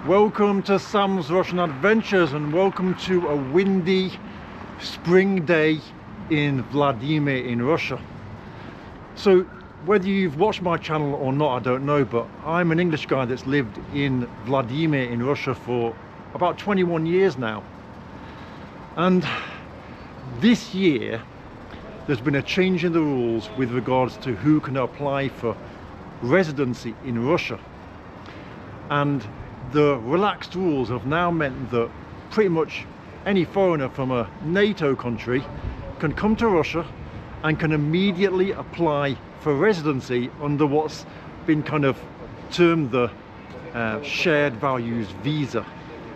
Welcome to Sam's Russian Adventures and welcome to a windy spring day in Vladimir in Russia. So whether you've watched my channel or not, I don't know, but I'm an English guy that's lived in Vladimir in Russia for about 21 years now. And this year there's been a change in the rules with regards to who can apply for residency in Russia. And the relaxed rules have now meant that pretty much any foreigner from a NATO country can come to Russia and can immediately apply for residency under what's been kind of termed the shared values visa.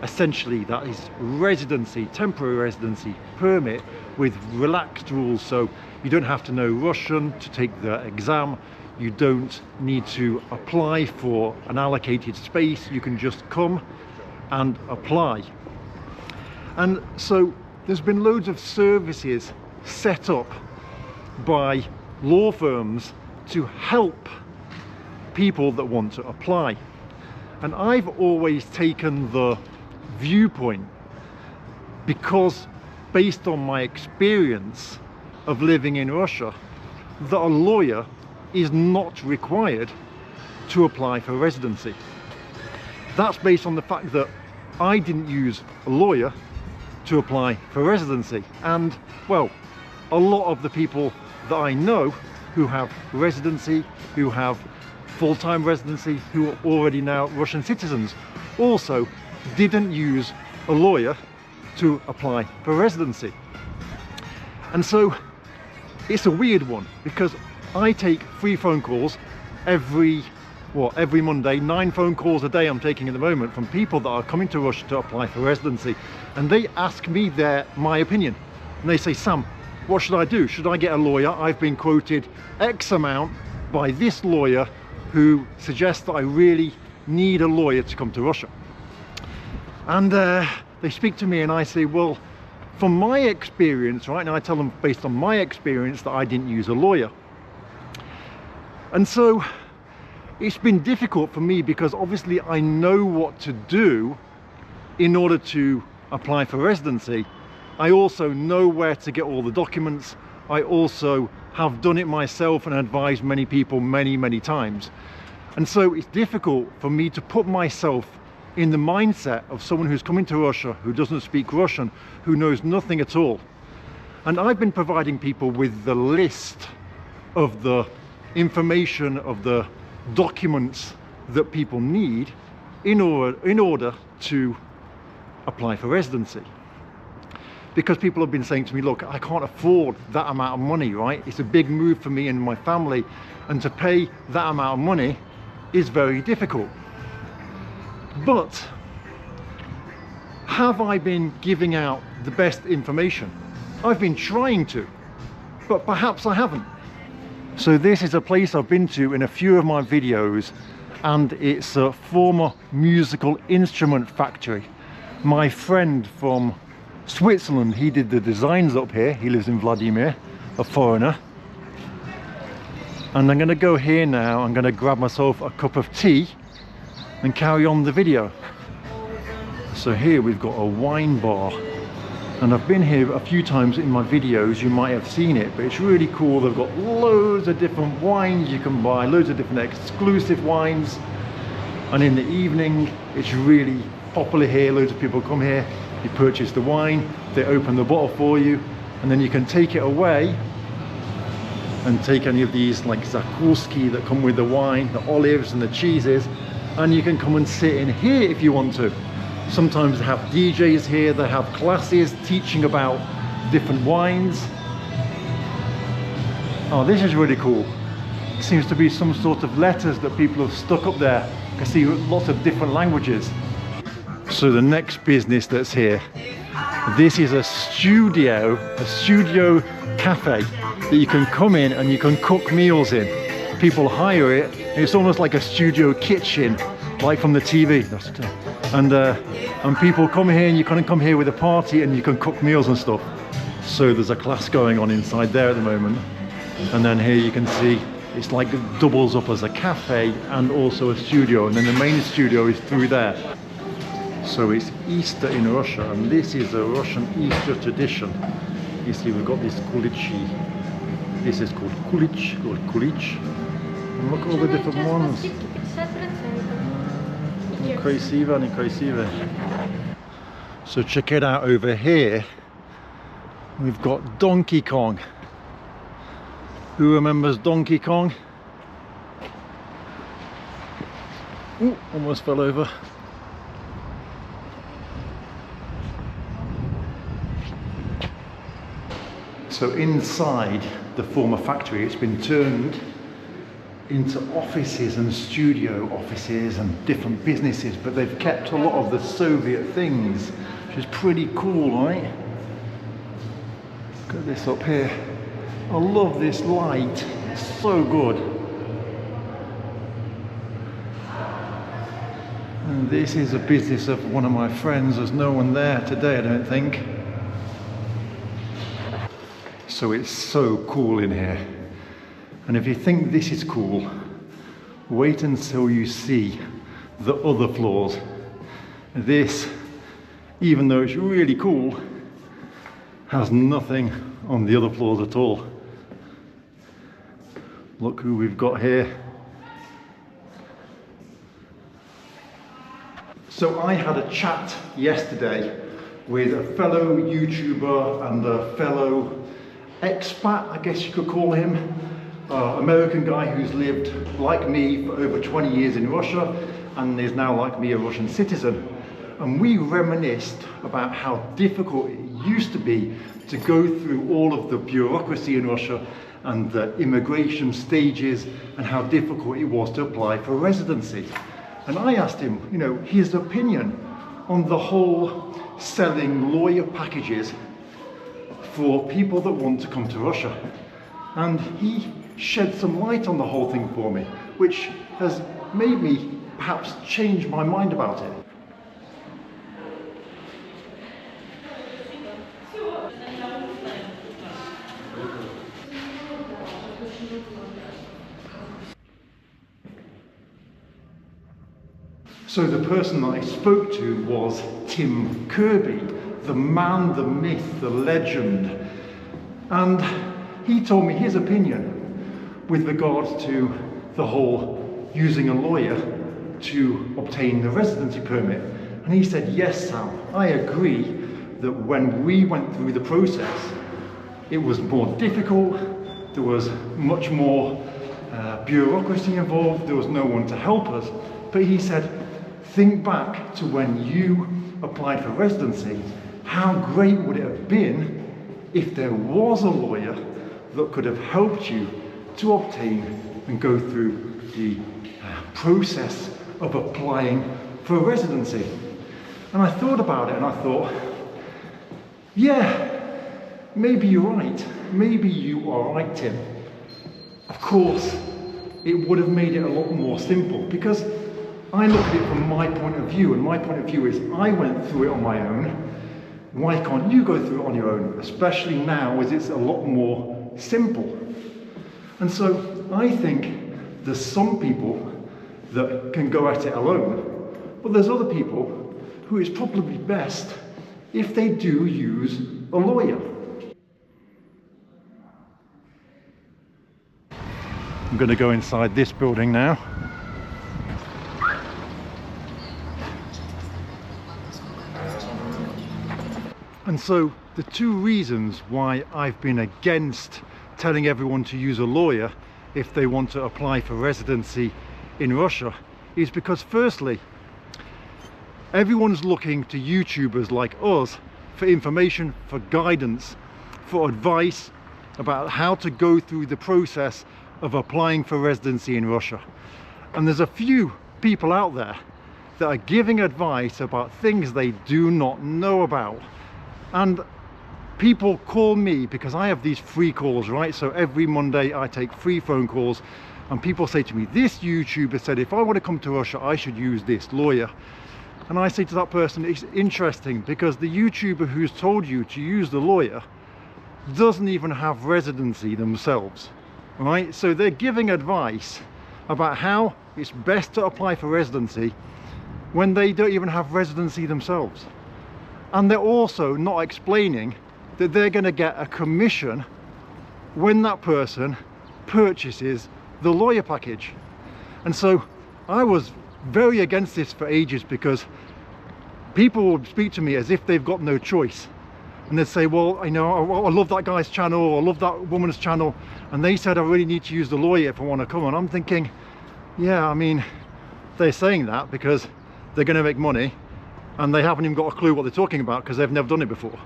Essentially that is residency, temporary residency permit with relaxed rules, so you don't have to know Russian to take the exam. You don't need to apply for an allocated space. You can just come and apply. And so there's been loads of services set up by law firms to help people that want to apply. And I've always taken the viewpoint, because based on my experience of living in Russia, that a lawyer is not required to apply for residency. That's based on the fact that I didn't use a lawyer to apply for residency, and well, a lot of the people that I know who have residency, who have full-time residency, who are already now Russian citizens, also didn't use a lawyer to apply for residency. And so it's a weird one, because I take 3 phone calls every Monday, 9 phone calls a day I'm taking at the moment from people that are coming to Russia to apply for residency, and they ask me my opinion, and they say, Sam, what should I do? Should I get a lawyer? I've been quoted X amount by this lawyer who suggests that I really need a lawyer to come to Russia. And they speak to me and I say, well, from my experience, right, and I tell them based on my experience that I didn't use a lawyer. And so it's been difficult for me, because obviously I know what to do in order to apply for residency. I also know where to get all the documents. I also have done it myself and advised many people many times. And so it's difficult for me to put myself in the mindset of someone who's coming to Russia, who doesn't speak Russian, who knows nothing at all. And I've been providing people with the list of the information, of the documents that people need in order to apply for residency. Because people have been saying to me, look, I can't afford that amount of money, right? It's a big move for me and my family, and to pay that amount of money is very difficult. But have I been giving out the best information? I've been trying to, but perhaps I haven't. So this is a place I've been to in a few of my videos, and it's a former musical instrument factory. My friend from Switzerland, he did the designs up here. He lives in Vladimir, a foreigner. And I'm going to go here now. I'm going to grab myself a cup of tea and carry on the video. So here we've got a wine bar, and I've been here a few times in my videos. You might have seen it, but it's really cool. They've got loads of different wines you can buy, loads of different exclusive wines, and in the evening it's really popular here. Loads of people come here, you purchase the wine, they open the bottle for you, and then you can take it away and take any of these like zakuski that come with the wine, the olives and the cheeses, and you can come and sit in here if you want to. Sometimes they have DJs here, they have classes teaching about different wines. Oh, this is really cool. It seems to be some sort of letters that people have stuck up there. I can see lots of different languages. So the next business that's here, this is a studio cafe that you can come in and you can cook meals in. People hire it, and it's almost like a studio kitchen, like from the TV. And people come here, and you can come here with a party and you can cook meals and stuff. So there's a class going on inside there at the moment. And then here you can see it's like it doubles up as a cafe and also a studio, and then the main studio is through there. So it's Easter in Russia, and this is a Russian Easter tradition. You see, we've got this kulichi. This is called kulich or kulich. And look at all the different ones. Красиво, некрасиво. So check it out over here. We've got Donkey Kong. Who remembers Donkey Kong? Ooh, almost fell over. So inside the former factory, it's been turned into offices and studio offices and different businesses, but they've kept a lot of the Soviet things, which is pretty cool, right? Look at this up here. I love this light, it's so good. And this is a business of one of my friends. There's no one there today, I don't think. So it's so cool in here. And if you think this is cool, wait until you see the other floors. This, even though it's really cool, has nothing on the other floors at all. Look who we've got here. So I had a chat yesterday with a fellow YouTuber and a fellow expat, I guess you could call him, American guy who's lived like me for over 20 years in Russia and is now like me a Russian citizen. And we reminisced about how difficult it used to be to go through all of the bureaucracy in Russia and the immigration stages and how difficult it was to apply for residency. And I asked him, you know, his opinion on the whole selling lawyer packages for people that want to come to Russia. And he shed some light on the whole thing for me, which has made me perhaps change my mind about it. So the person that I spoke to was Tim Kirby, the man, the myth, the legend. And he told me his opinion with regards to the whole using a lawyer to obtain the residency permit. And he said, yes, Sam, I agree that when we went through the process, it was more difficult, there was much more bureaucracy involved, there was no one to help us. But he said, think back to when you applied for residency, how great would it have been if there was a lawyer that could have helped you to obtain and go through the process of applying for residency. And I thought about it and I thought, yeah, maybe you're right. Maybe you are right, Tim. Of course, it would have made it a lot more simple because I look at it from my point of view, and my point of view is I went through it on my own. Why can't you go through it on your own? Especially now as it's a lot more simple. And so I think there's some people that can go at it alone, but there's other people who it's probably best if they do use a lawyer. I'm going to go inside this building now. And so the two reasons why I've been against telling everyone to use a lawyer if they want to apply for residency in Russia is because firstly, everyone's looking to YouTubers like us for information, for guidance, for advice about how to go through the process of applying for residency in Russia. And there's a few people out there that are giving advice about things they do not know about. And people call me because I have these free calls, right? So every Monday I take free phone calls and people say to me, this YouTuber said if I want to come to Russia I should use this lawyer. And I say to that person, it's interesting because the YouTuber who's told you to use the lawyer doesn't even have residency themselves, right? So they're giving advice about how it's best to apply for residency when they don't even have residency themselves. And they're also not explaining that they're going to get a commission when that person purchases the lawyer package. And so I was very against this for ages, because people would speak to me as if they've got no choice, and they'd say, well, I love that guy's channel, or I love that woman's channel, and they said I really need to use the lawyer if I want to come. And I'm thinking, yeah, I mean, they're saying that because they're going to make money, and they haven't even got a clue what they're talking about because they've never done it before.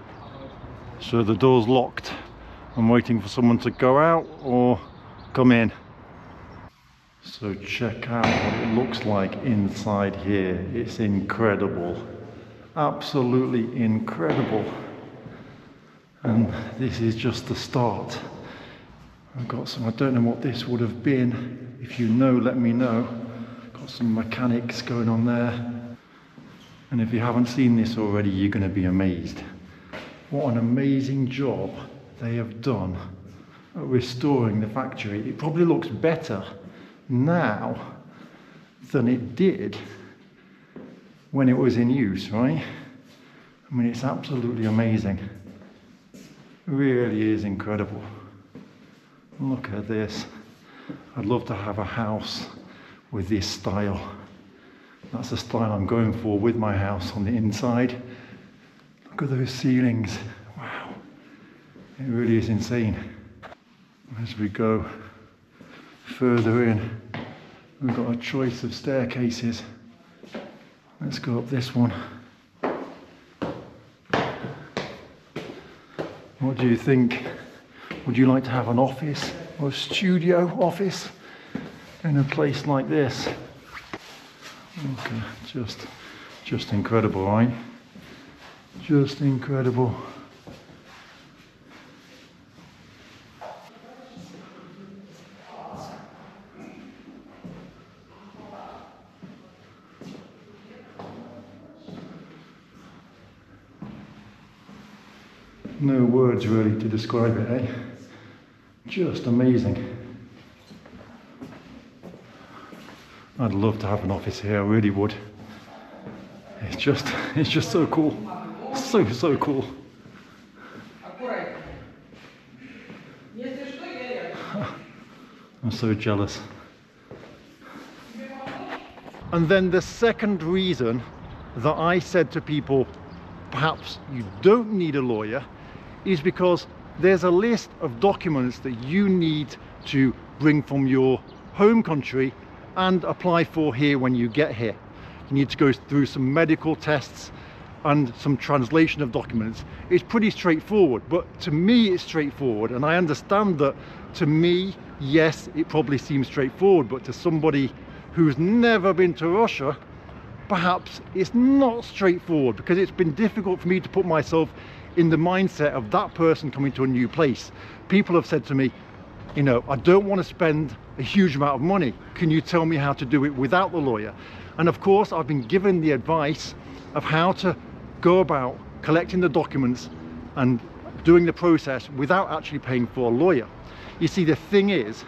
So the door's locked. I'm waiting for someone to go out or come in. So check out what it looks like inside here. It's incredible. Absolutely incredible. And this is just the start. I've got some, I don't know what this would have been. If you know, let me know. Got some mechanics going on there. And if you haven't seen this already, you're going to be amazed. What an amazing job they have done at restoring the factory. It probably looks better now than it did when it was in use, right? I mean, it's absolutely amazing. It really is incredible. Look at this. I'd love to have a house with this style. That's the style I'm going for with my house on the inside. Look at those ceilings. Wow. It really is insane. As we go further in, we've got a choice of staircases. Let's go up this one. What do you think? Would you like to have an office or a studio office in a place like this? Okay, just incredible, right? Just incredible. No words really to describe it, eh? Just amazing. I'd love to have an office here, I really would. It's just so cool. So cool. I'm so jealous. And then the second reason that I said to people, perhaps you don't need a lawyer, is because there's a list of documents that you need to bring from your home country and apply for here when you get here. You need to go through some medical tests and some translation of documents. It's pretty straightforward, but to me it's straightforward, and I understand that to me, yes, it probably seems straightforward, but to somebody who's never been to Russia, perhaps it's not straightforward, because it's been difficult for me to put myself in the mindset of that person coming to a new place. People have said to me, you know, I don't want to spend a huge amount of money. Can you tell me how to do it without the lawyer? And of course, I've been given the advice of how to go about collecting the documents and doing the process without actually paying for a lawyer. You see, the thing is,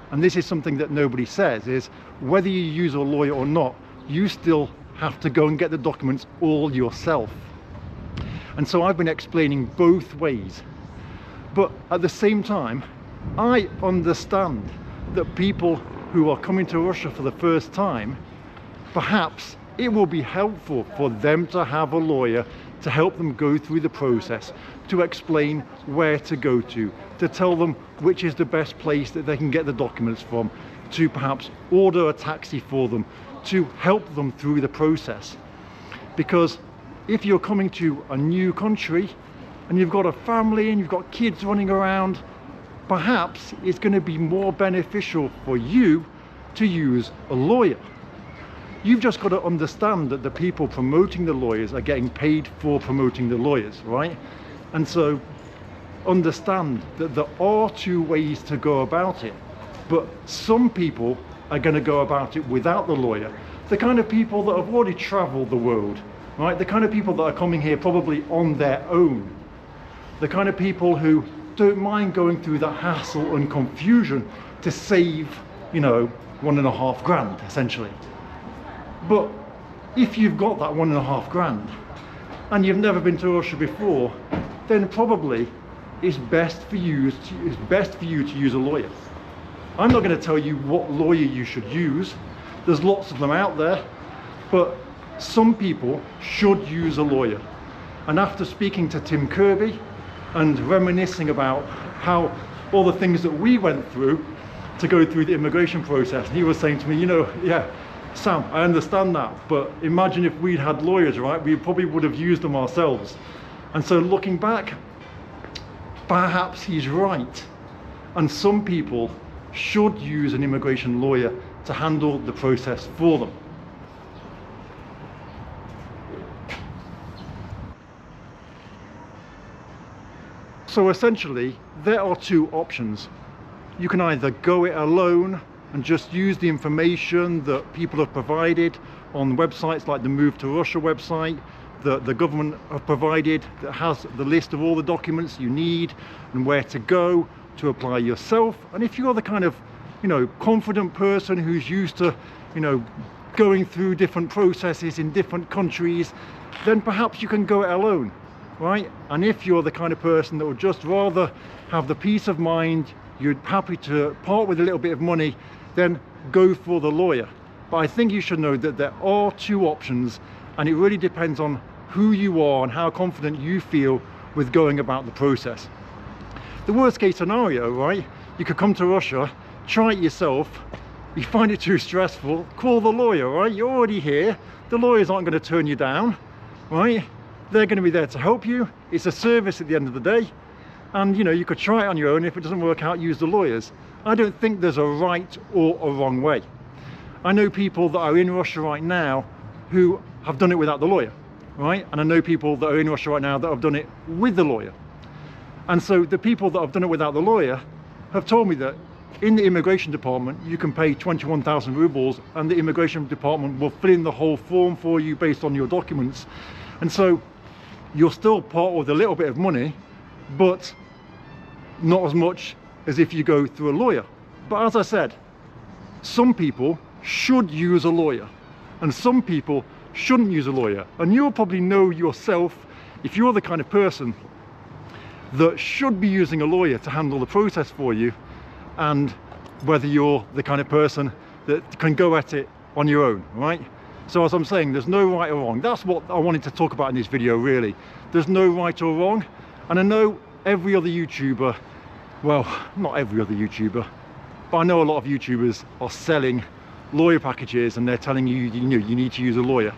and this is something that nobody says, is whether you use a lawyer or not, you still have to go and get the documents all yourself. And so I've been explaining both ways. But at the same time, I understand that people who are coming to Russia for the first time, perhaps it will be helpful for them to have a lawyer to help them go through the process, to explain where to go to tell them which is the best place that they can get the documents from, to perhaps order a taxi for them, to help them through the process. Because if you're coming to a new country and you've got a family and you've got kids running around, perhaps it's going to be more beneficial for you to use a lawyer. You've just got to understand that the people promoting the lawyers are getting paid for promoting the lawyers, right? And so understand that there are two ways to go about it, but some people are going to go about it without the lawyer. The kind of people that have already traveled the world, right? The kind of people that are coming here probably on their own. The kind of people who don't mind going through the hassle and confusion to save, you know, $1.5 grand essentially. But if you've got that 1.5 grand and you've never been to Russia before, then probably it's best for you to use a lawyer. I'm not going to tell you what lawyer you should use. There's lots of them out there, but some people should use a lawyer. And after speaking to Tim Kirby and reminiscing about how all the things that we went through to go through the immigration process, he was saying to me, you know, yeah, Sam, I understand that, but imagine if we'd had lawyers, right? We probably would have used them ourselves. And so looking back, perhaps he's right. And some people should use an immigration lawyer to handle the process for them. So essentially, there are two options. You can either go it alone and just use the information that people have provided on websites like the Move to Russia website that the government have provided, that has the list of all the documents you need and where to go to apply yourself. And if you're the kind of, you know, confident person who's used to, you know, going through different processes in different countries, then perhaps you can go it alone, right? And if you're the kind of person that would just rather have the peace of mind, you're happy to part with a little bit of money, then go for the lawyer. But I think you should know that there are two options, and it really depends on who you are and how confident you feel with going about the process. The worst case scenario, right? You could come to Russia, try it yourself, you find it too stressful, call the lawyer, right? You're already here, the lawyers aren't going to turn you down, right? They're going to be there to help you. It's a service at the end of the day. And you know, you could try it on your own. If it doesn't work out, use the lawyers. I don't think there's a right or a wrong way. I know people that are in Russia right now who have done it without the lawyer, right? And I know people that are in Russia right now that have done it with the lawyer. And so the people that have done it without the lawyer have told me that in the immigration department, you can pay 21,000 rubles and the immigration department will fill in the whole form for you based on your documents. And so you'll still part with a little bit of money, but not as much as if you go through a lawyer. But as I said, some people should use a lawyer and some people shouldn't use a lawyer. And you'll probably know yourself if you're the kind of person that should be using a lawyer to handle the process for you, and whether you're the kind of person that can go at it on your own, right? So as I'm saying, there's no right or wrong. That's what I wanted to talk about in this video, really. There's no right or wrong. And I know every other YouTuber, well, not every other YouTuber, but I know a lot of YouTubers are selling lawyer packages and they're telling you, you need to use a lawyer.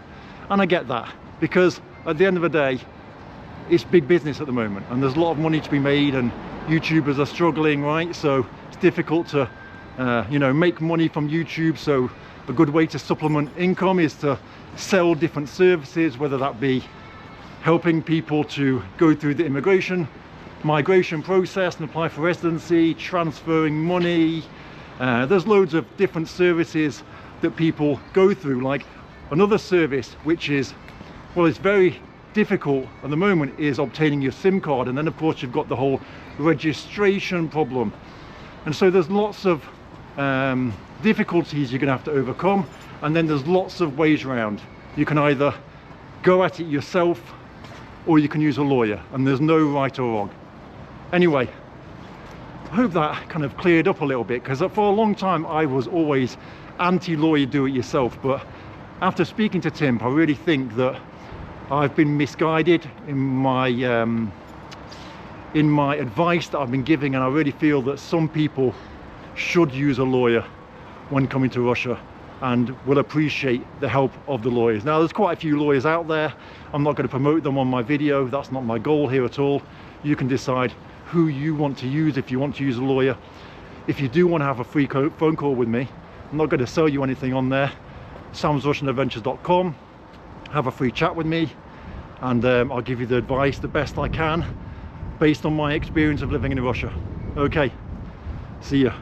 And I get that, because at the end of the day, it's big business at the moment and there's a lot of money to be made and YouTubers are struggling, right? So it's difficult to, you know, make money from YouTube. So a good way to supplement income is to sell different services, whether that be helping people to go through the migration process and apply for residency, transferring money. There's loads of different services that people go through. Like another service which is, well, it's very difficult at the moment, is obtaining your SIM card. And then of course you've got the whole registration problem. And so there's lots of difficulties you're gonna have to overcome. And then there's lots of ways around. You can either go at it yourself or you can use a lawyer, and there's no right or wrong. Anyway, I hope that kind of cleared up a little bit, because for a long time I was always anti-lawyer, do it yourself. But after speaking to Tim, I really think that I've been misguided in my advice that I've been giving, and I really feel that some people should use a lawyer when coming to Russia and will appreciate the help of the lawyers. Now, there's quite a few lawyers out there. I'm not going to promote them on my video. That's not my goal here at all. You can decide who you want to use if you want to use a lawyer. If you do want to have a free phone call with me, I'm not going to sell you anything on there. samsrussianadventures.com. Have a free chat with me, and I'll give you the advice the best I can based on my experience of living in Russia. Okay, see ya.